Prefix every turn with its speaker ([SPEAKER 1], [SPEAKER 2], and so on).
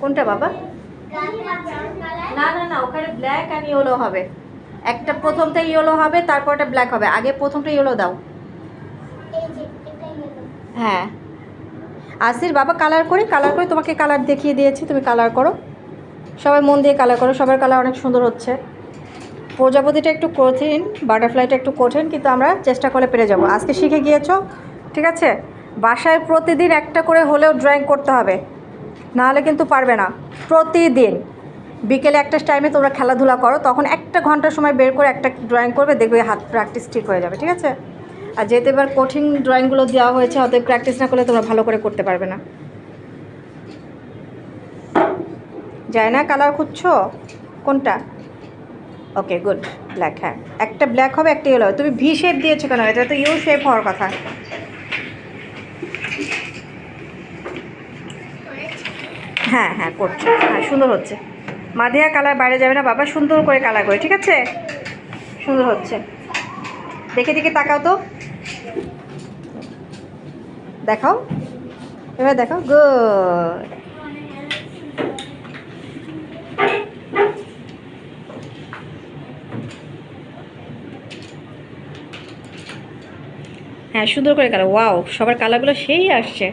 [SPEAKER 1] কোনটা বাবা? না না না, ওখানে ব্ল্যাক আর ইয়েলো হবে। একটা প্রথমটা ইয়েলো হবে, তারপরটা ব্ল্যাক হবে। আগে প্রথমটা ইয়েলো দাও। হ্যাঁ আসির বাবা, কালার করে তোমাকে কালার দেখিয়ে দিয়েছি, তুমি কালার করো। সবাই মন দিয়ে কালার করো, সবার কালার অনেক সুন্দর হচ্ছে। প্রজাপতিটা একটু কঠিন, বাটারফ্লাইটা একটু কঠিন, কিন্তু আমরা চেষ্টা করে পেরে যাব। আজকে শিখে গিয়েছো, ঠিক আছে? বাসায় প্রতিদিন একটা করে হলেও ড্রয়িং করতে হবে, নাহলে কিন্তু পারবে না। প্রতিদিন বিকেলে একটা টাইমে তোমরা খেলাধুলা করো, তখন একটা ঘন্টার সময় বের করে একটা ড্রয়িং করবে, দেখবে হাত প্র্যাকটিস ঠিক হয়ে যাবে, ঠিক আছে? আর যেহেতু এবার কঠিন ড্রয়িংগুলো দেওয়া হয়েছে, অতএব প্র্যাকটিস না করলে তোমরা ভালো করে করতে পারবে না। যায় না, কালার খুঁজছো কোনটা? Okay good, black. হ্যাঁ একটা ব্ল্যাক হবে, একটা ইয়েলো হবে। তুমি ভি শেপ দিয়েছো কেন? এটা তো ইউ শেপ হওয়ার কথা। হ্যাঁ হ্যাঁ করছো, হ্যাঁ সুন্দর হচ্ছে। মাদিয়া কালার বাইরে যাবে না বাবা, সুন্দর করে কালার করে, ঠিক আছে? সুন্দর হচ্ছে। দেখে দেখে তাকাও তো, দেখাও, এবার দেখাও, গুড। হ্যাঁ সুন্দর করে কালার, ওয়াও, সবার কালারগুলো সেই আসছে।